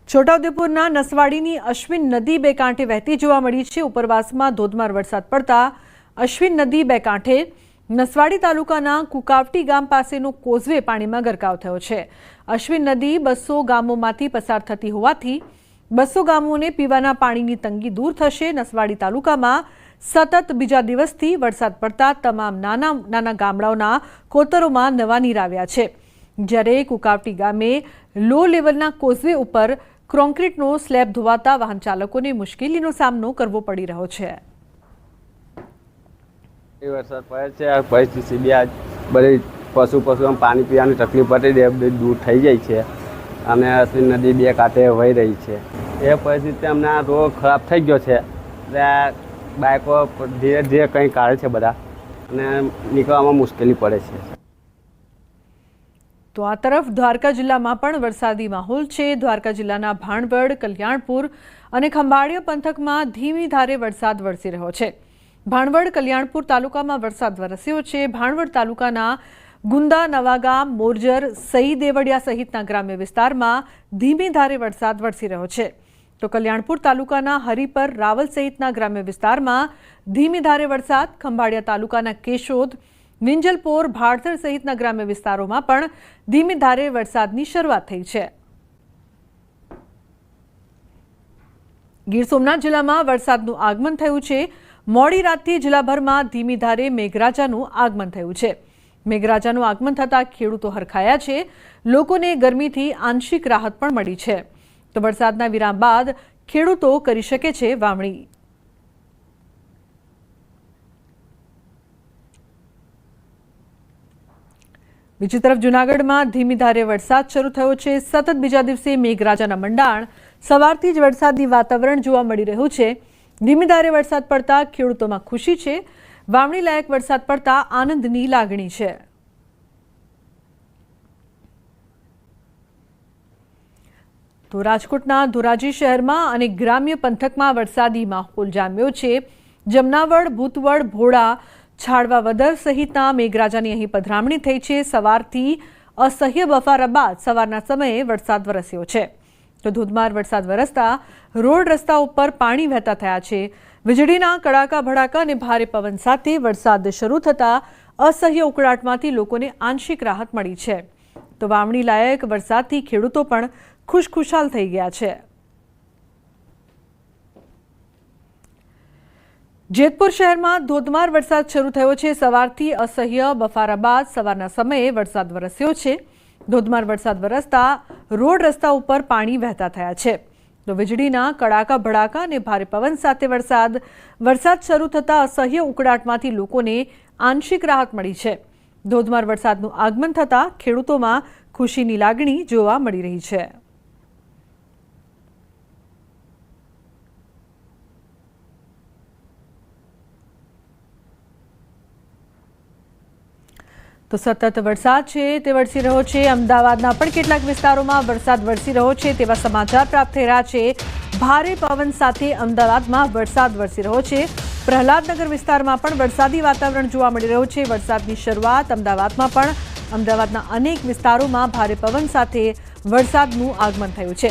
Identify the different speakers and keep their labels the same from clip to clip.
Speaker 1: છોટાઉદેપુરના નસવાડીની અશ્વિન નદી બે કાંઠે વહેતી જોવા મળી છે। ઉપરવાસમાં ધોધમાર વરસાદ પડતા અશ્વિન નદી બે કાંઠે નસવાડી તાલુકાના કુકાવટી ગામ પાસેનો કોઝવે પાણીમાં ગરકાવ થયો છે। અશ્વિન નદી 200 ગામોમાંથી પસાર થતી હોવાથી 200 ગામોને પીવાના પાણીની તંગી દૂર થશે। નસવાડી તાલુકામાં સતત બીજા દિવસથી વરસાદ પડતા તમામ નાના ગામડાઓના કોતરોમાં નવા નીર આવ્યા છે, જ્યારે કુકાવટી ગામે લો લેવલના કોઝવે ઉપર કોન્ક્રીટનો સ્લેબ ધોવાતા વાહન ચાલકોને મુશ્કેલીનો સામનો કરવો પડી રહ્યો છે।
Speaker 2: વરસાદ પડે છે, આ પરિસ્થિતિ બધી પશુ પાણી પીવાની તકલીફ પડી બધી દૂર થઈ જાય છે અને અશ્વિન નદી બે કાંઠે વહી રહી છે। એ પરિસ્થિતિ અમને આ રોડ ખરાબ થઈ ગયો છે એટલે બાઇકો ધીરે ધીરે કંઈ કાઢે છે બધા અને નીકળવામાં મુશ્કેલી પડે છે।
Speaker 1: તો આ તરફ દ્વારકા જિલ્લામાં પણ વરસાદી માહોલ છે। દ્વારકા જિલ્લાના ભાણવડ, કલ્યાણપુર અને ખંભાળિયા પંથકમાં ધીમી ધારે વરસાદ વરસી રહ્યો છે। ભાણવડ, કલ્યાણપુર તાલુકામાં વરસાદ વરસ્યો છે। ભાણવડ તાલુકાના ગુંદા, નવાગામ, મોરજર, સઈ દેવડિયા સહિતના ગ્રામ્ય વિસ્તારમાં ધીમી ધારે વરસાદ વરસી રહ્યો છે, તો કલ્યાણપુર તાલુકાના હરિપર, રાવલ સહિતના ગ્રામ્ય વિસ્તારમાં ધીમી ધારે વરસાદ। ખંભાળિયા તાલુકાના કેશોદ, વિંજલપોર, ભાડધર સહિતના ગ્રામ્ય વિસ્તારોમાં પણ ધીમી ધારે વરસાદની શરૂઆત થઈ છે। ગીર સોમનાથ જિલ્લામાં વરસાદનું આગમન થયું છે। મોડી રાતથી જિલ્લાભરમાં ધીમી ધારે મેઘરાજાનું આગમન થયું છે। મેઘરાજાનું આગમન થતાં ખેડૂતો હરખાયા છે, લોકોને ગરમીથી આંશિક રાહત પણ મળી છે, તો વરસાદના વિરામ બાદ ખેડૂતો કરી શકે છે વાવણી। બીજી તરફ જૂનાગઢમાં ધીમી ધારે વરસાદ શરૂ થયો છે। સતત બીજા દિવસે મેઘરાજાના મંડાણ, સવારથી જ વરસાદી વાતાવરણ જોવા મળી રહ્યું છે। ધીમી ધારે વરસાદ પડતા ખેડૂતોમાં ખુશી છે, વાવણી લાયક વરસાદ પડતા આનંદની લાગણી છે। તો રાજકોટના ધોરાજી શહેરમાં અને ગ્રામ્ય પંથકમાં વરસાદી માહોલ જામ્યો છે। જમનાવડ, ભૂતવડ, ભોળા, છાડવાવદર સહિતના મેઘરાજાની અહીં પધરામણી થઈ છે। સવારથી અસહ્ય બફારા બાદ સવારના સમયે વરસાદ વરસ્યો છે, તો ધોધમાર વરસાદ વરસતા રોડ રસ્તા ઉપર પાણી વહેતા થયા છે। વીજળીના કડાકા ભડાકા અને ભારે પવન સાથે વરસાદ શરૂ થતાં અસહ્ય ઉકળાટમાંથી લોકોને આંશિક રાહત મળી છે, તો વાવણી લાયક વરસાદથી ખેડૂતો પણ ખુશખુશાલ થઈ ગયા છે। જેતપુર શહેરમાં ધોધમાર વરસાદ શરૂ થયો છે। સવારથી અસહ્ય બફારા બાદ સવારના સમયે વરસાદ વરસ્યો છે। ધોધમાર વરસાદ વરસતા રોડ રસ્તા ઉપર પાણી વહેતા થયા છે, તો વીજળીના કડાકા ભડાકા અને ભારે પવન સાથે વરસાદ શરૂ થતાં અસહ્ય ઉકળાટમાંથી લોકોને આંશિક રાહત મળી છે। ધોધમાર વરસાદનું આગમન થતાં ખેડૂતોમાં ખુશીની લાગણી જોવા મળી રહી છે। તો સતત વરસાદ છે તે વરસી રહ્યો છે। અમદાવાદના પણ કેટલાક વિસ્તારોમાં વરસાદ વરસી રહ્યો છે તેવા સમાચાર પ્રાપ્ત થઈ રહ્યા છે। ભારે પવન સાથે અમદાવાદમાં વરસાદ વરસી રહ્યો છે। પ્રહલાદનગર વિસ્તારમાં પણ વરસાદી વાતાવરણ જોવા મળી રહ્યું છે। વરસાદની શરૂઆત અમદાવાદના અનેક વિસ્તારોમાં ભારે પવન સાથે વરસાદનું આગમન થયું છે,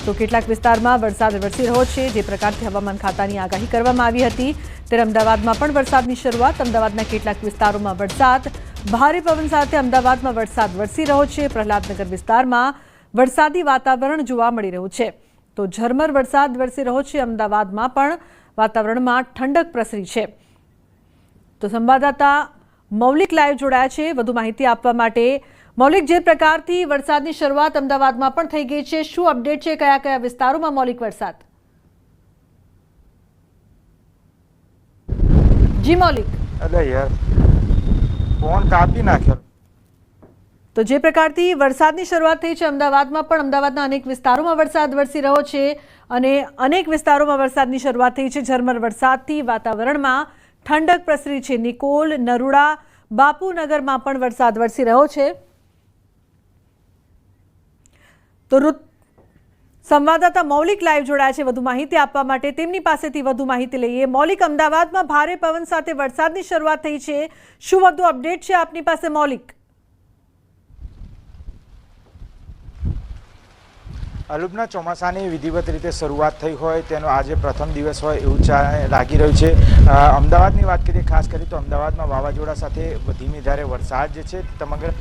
Speaker 1: તો કેટલાક વિસ્તારમાં વરસાદ વરસી રહ્યો છે। જે પ્રકારથી હવામાન ખાતાની આગાહી કરવામાં આવી હતી ત્યારે અમદાવાદમાં પણ વરસાદની શરૂઆત। અમદાવાદના કેટલાક વિસ્તારોમાં વરસાદ, ભારે પવન સાથે અમદાવાદમાં વરસાદ વરસી રહ્યો છે। પ્રહલાદનગર વિસ્તારમાં વરસાદી વાતાવરણ જોવા મળી રહ્યું છે, તો ઝરમર વરસાદ વરસી રહ્યો છે। અમદાવાદમાં પણ વાતાવરણમાં ઠંડક પ્રસરી છે, તો સંવાદદાતા મૌલિક લાઈવ જોડાયા છે વધુ માહિતી આપવા માટે। મૌલિક, જે પ્રકારથી વરસાદની શરૂઆત અમદાવાદમાં પણ થઈ ગઈ છે, શું અપડેટ છે? કયા કયા વિસ્તારોમાં મૌલિક વરસાદ? જી મૌલિક।
Speaker 3: અરે યાર, ફોન કાપી નાખ્યો।
Speaker 1: તો જે પ્રકારથી વરસાદની શરૂઆત થઈ છે અમદાવાદમાં પણ અમદાવાદના અનેક વિસ્તારોમાં વરસાદ વરસી રહ્યો છે અને અનેક વિસ્તારોમાં વરસાદની શરૂઆત થઈ છે। ઝરમર વરસાદથી વાતાવરણમાં ઠંડક પ્રસરી છે। નિકોલ, નરુડા, બાપુનગરમાં પણ વરસાદ વરસી રહ્યો છે, તો સંવાદદાતા મૌલિક લાઈવ જોડાયા છે વધુ માહિતી આપવા માટે, તેમની પાસેથી વધુ માહિતી લઈએ। મૌલિક, અમદાવાદમાં ભારે પવન સાથે વરસાદની શરૂઆત થઈ છે, શું વધુ અપડેટ છે આપની પાસે મૌલિક?
Speaker 3: અલુબના ચોમાસાની વિધિવત રીતે શરૂઆત થઈ હોય તેનો આજે પ્રથમ દિવસ હોય એવું લાગી રહ્યું છે। અમદાવાદની વાત કરીએ, ખાસ કરી તો અમદાવાદમાં વાવાઝોડા સાથે ધીમી ધારે વરસાદ જે છે સમગ્ર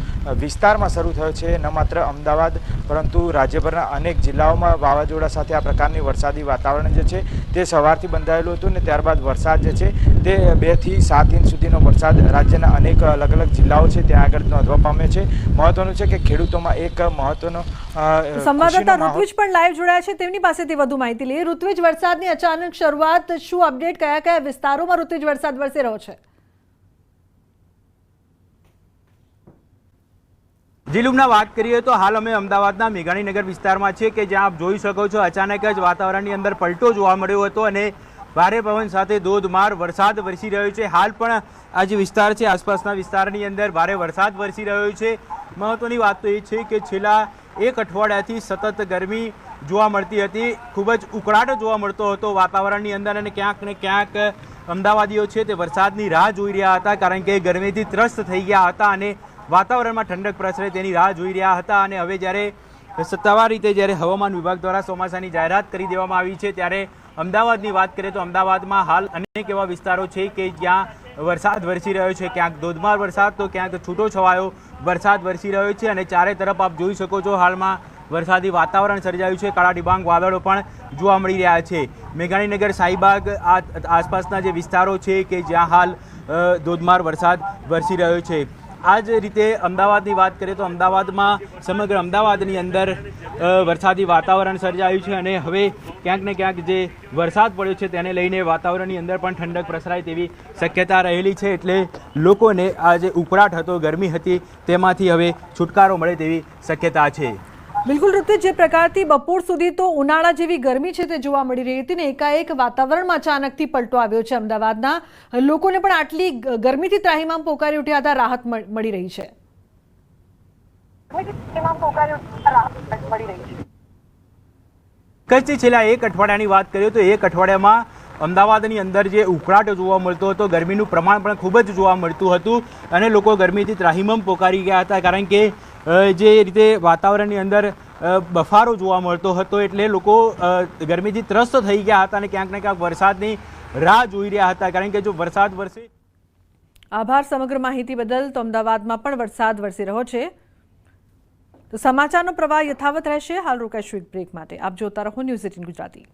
Speaker 3: વિસ્તારમાં શરૂ થયો છે। ન માત્ર અમદાવાદ પરંતુ રાજ્યભરના અનેક જિલ્લાઓમાં વાવાઝોડા સાથે આ પ્રકારની વરસાદી વાતાવરણ જે છે તે સવારથી બંધાયેલું હતું ને ત્યારબાદ વરસાદ જે છે તે 2 થી 7 ઇંચ સુધીનો વરસાદ રાજ્યના અનેક અલગ અલગ જિલ્લાઓ છે ત્યાં આગળ નોંધવા પામ્યો છે। મહત્વનું છે કે ખેડૂતોમાં એક મહત્વનો
Speaker 1: સંવાદદાતા ઋત્વિજ પણ લાઈવ જોડાયા છે, તેમની પાસેથી વધુ માહિતી લઈએ। ઋત્વિજ, વરસાદની અચાનક શરૂઆત, શું અપડેટ, કયા કયા વિસ્તારોમાં ઋત્વિજ વરસાદ વરસી રહ્યો છે?
Speaker 4: જીલુમના વાત કરીએ તો હાલ અમે અમદાવાદના મેઘાણીનગર વિસ્તારમાં છે કે જ્યાં આપ જોઈ શકો છો અચાનક જ વાતાવરણની અંદર પલટો જોવા મળ્યો હતો અને ભારે પવન સાથે ધોધમાર વરસાદ વરસી રહ્યો છે। હાલ પણ આ જે વિસ્તાર છે આસપાસના વિસ્તારની અંદર ભારે વરસાદ વરસી રહ્યો છે। મહત્વની વાત તો એ છે કે છેલ્લા 1 અઠવાડિયાથી સતત ગરમી જોવા મળતી હતી, ખૂબ જ ઉકળાટ જોવા મળતો હતો વાતાવરણની અંદર અને ક્યાંક ને ક્યાંક અમદાવાદીઓ છે તે વરસાદની રાહ જોઈ રહ્યા હતા કારણ કે ગરમીથી ત્રસ્ત થઈ ગયા હતા અને વાતાવરણમાં ઠંડક પ્રસરે તેની રાહ જોઈ રહ્યા હતા। અને હવે જ્યારે સત્તાવાર રીતે જ્યારે હવામાન વિભાગ દ્વારા ચોમાસાની જાહેરાત કરી દેવામાં આવી છે ત્યારે અમદાવાદની વાત કરીએ તો અમદાવાદમાં હાલ અનેક એવા વિસ્તારો છે કે જ્યાં વરસાદ વરસી રહ્યો છે, ક્યાંક ધોધમાર વરસાદ તો ક્યાંક છૂટો છવાયો વરસાદ વરસી રહ્યો છે અને ચારે તરફ આપ જોઈ શકો છો હાલમાં વરસાદી વાતાવરણ સર્જાયું છે। કાળા ડિબાંગ વાદળો પણ જોવા મળી રહ્યા છે। મેઘાણીનગર, શાહીબાગ આસપાસના જે વિસ્તારો છે કે જ્યાં હાલ ધોધમાર વરસાદ વરસી રહ્યો છે। આ જ રીતે અમદાવાદની વાત કરીએ તો અમદાવાદમાં સમગ્ર અમદાવાદની અંદર વરસાદી વાતાવરણ સર્જાયું છે અને હવે ક્યાંક ને ક્યાંક જે વરસાદ પડ્યો છે તેને લઈને વાતાવરણની અંદર પણ ઠંડક પ્રસરાય તેવી શક્યતા રહેલી છે, એટલે લોકોને આ જે ઉકળાટ હતો, ગરમી હતી તેમાંથી હવે છુટકારો મળે તેવી શક્યતા છે।
Speaker 1: બિલકુલ ઋત્વિજ, જે પ્રકારથી બપોર સુધી તો ઉનાળા જેવી ગરમી છે તે જોવા મળી રહી હતી ને એકાએક વાતાવરણમાં અચાનકથી પલટો આવ્યો છે। અમદાવાદના લોકોને પણ આટલી ગરમીથી ત્રાહિમામ પોકારી ઉઠ્યા હતા, રાહત મળી રહી છે।
Speaker 4: કચ્છથી છેલ્લા 1 અઠવાડિયાની વાત કરીએ તો 1 અઠવાડિયામાં અમદાવાદની અંદર જે ઉકળાટ જોવા મળતો હતો, ગરમીનું પ્રમાણ પણ ખૂબ જ જોવા મળતું હતું અને લોકો ગરમીથી ત્રાહિમામ પોકારી ગયા હતા કારણ કે જે રીતે વાતાવરણની અંદર બફારો જોવા મળતો હતો એટલે લોકો ગરમીથી ત્રસ્ત થઈ ગયા હતા અને ક્યાંક ને ક્યાંક વરસાદની રાહ જોઈ રહ્યા હતા કારણ કે જો વરસાદ વરસે।
Speaker 1: આભાર સમગ્ર માહિતી બદલ। તો અમદાવાદમાં પણ વરસાદ વરસી રહ્યો છે, તો સમાચારનો પ્રવાહ યથાવત રહેશે। હાલ રોકાઈશું એક બ્રેક માટે। આપ જોતા રહો ન્યૂઝ 18 ગુજરાતી।